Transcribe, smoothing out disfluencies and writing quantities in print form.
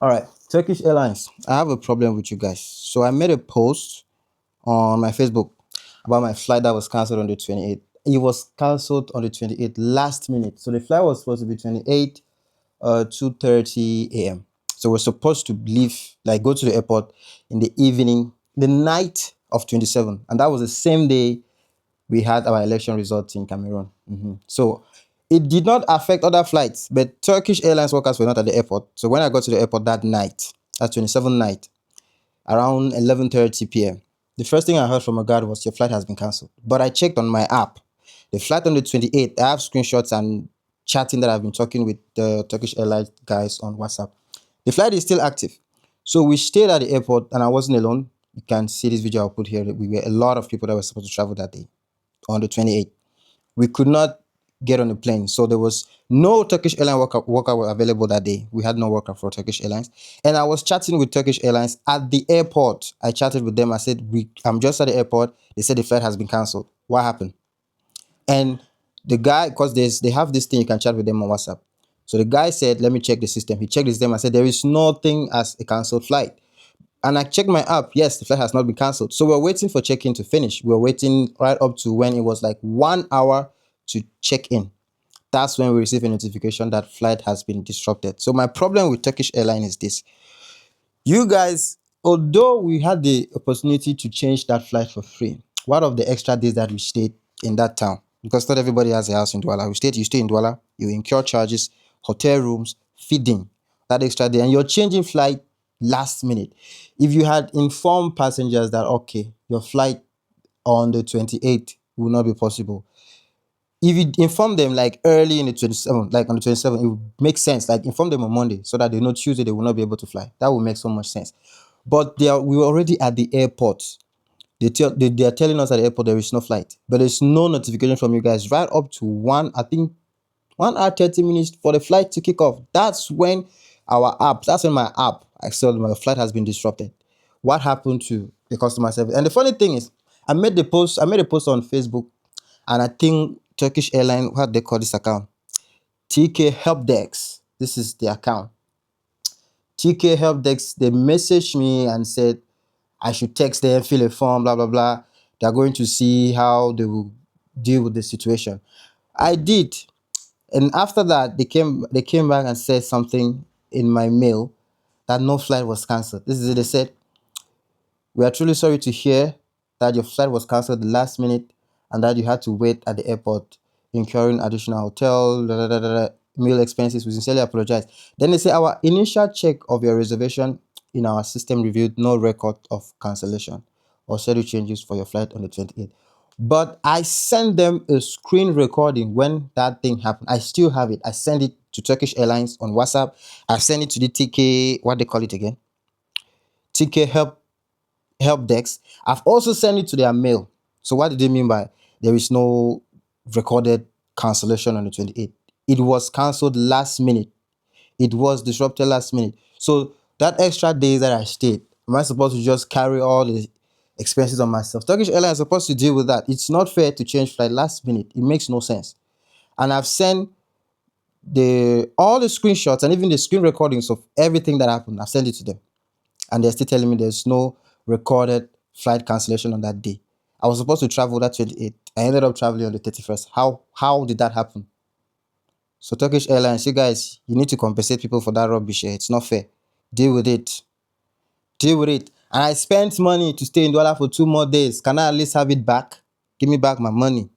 All right, Turkish Airlines. I have a problem with you guys. So I made a post on my Facebook about my flight that was cancelled on the 28th. It was cancelled on the 28th last minute. So the flight was supposed to be 28 2:30 a.m. So we're supposed to leave, like go to the airport in the evening, the night of 27, and that was the same day we had our election results in Cameroon. So it did not affect other flights, but Turkish Airlines workers were not at the airport. So when I got to the airport that night, that 27th night, around 11:30 p.m., the first thing I heard from a guard was your flight has been cancelled. But I checked on my app. The flight on the 28th, I have screenshots and chatting that I've been talking with the Turkish Airlines guys on WhatsApp. The flight is still active. So we stayed at the airport and I wasn't alone. You can see this video I'll put here. We were a lot of people that were supposed to travel that day on the 28th. We could not get on the plane. So there was no Turkish airline worker available that day. We had no worker for Turkish Airlines. And I was chatting with Turkish Airlines at the airport. I chatted with them. I said, I'm just at the airport. They said the flight has been cancelled. What happened? And the guy, because they have this thing, you can chat with them on WhatsApp. So the guy said, let me check the system. He checked the system. I said, there is nothing as a cancelled flight. And I checked my app. Yes, the flight has not been cancelled. So we're waiting for check-in to finish. We're waiting right up to when it was like 1 hour to check in. That's when we received a notification that flight has been disrupted. So my problem with Turkish Airlines is this. You guys, although we had the opportunity to change that flight for free, what of the extra days that we stayed in that town? Because not everybody has a house in Douala. You stay in Douala, you incur charges, hotel rooms, feeding, that extra day, and you're changing flight last minute. If you had informed passengers that, okay, your flight on the 28th will not be possible, if you inform them like early in the 27th, like on the 27th, it would make sense. Like inform them on Monday so that they know Tuesday they will not be able to fly. That would make so much sense. But we were already at the airport. They are telling us at the airport there is no flight, but there's no notification from you guys right up to I think 1 hour 30 minutes for the flight to kick off. That's when my app, I saw my flight has been disrupted. What happened to the customer service? And the funny thing is, I made a post on Facebook, and I think Turkish Airline, what they call this account? TK Help Desk. This is the account. TK Help Desk, they messaged me and said I should text them, fill a form, blah, blah, blah. They're going to see how they will deal with the situation. I did. And after that, they came back and said something in my mail that no flight was cancelled. This is it. They said, we are truly sorry to hear that your flight was cancelled the last minute and that you had to wait at the airport, incurring additional hotel, meal expenses. We sincerely apologize. Then they say our initial check of your reservation in our system revealed no record of cancellation or schedule changes for your flight on the 28th. But I sent them a screen recording when that thing happened. I still have it. I sent it to Turkish Airlines on WhatsApp. I sent it to the TK, what they call it again? TK help desk. I've also sent it to their mail. So what did they mean by there is no recorded cancellation on the 28th? It was cancelled last minute. It was disrupted last minute. So that extra days that I stayed, am I supposed to just carry all the expenses on myself? Turkish Airlines is supposed to deal with that. It's not fair to change flight last minute. It makes no sense. And I've sent all the screenshots and even the screen recordings of everything that happened. I've sent it to them. And they're still telling me there's no recorded flight cancellation on that day. I was supposed to travel that 28th. I ended up traveling on the 31st. How did that happen? So Turkish Airlines, you guys, you need to compensate people for that rubbish. It's not fair. Deal with it. Deal with it. And I spent money to stay in Douala for 2 more days. Can I at least have it back? Give me back my money.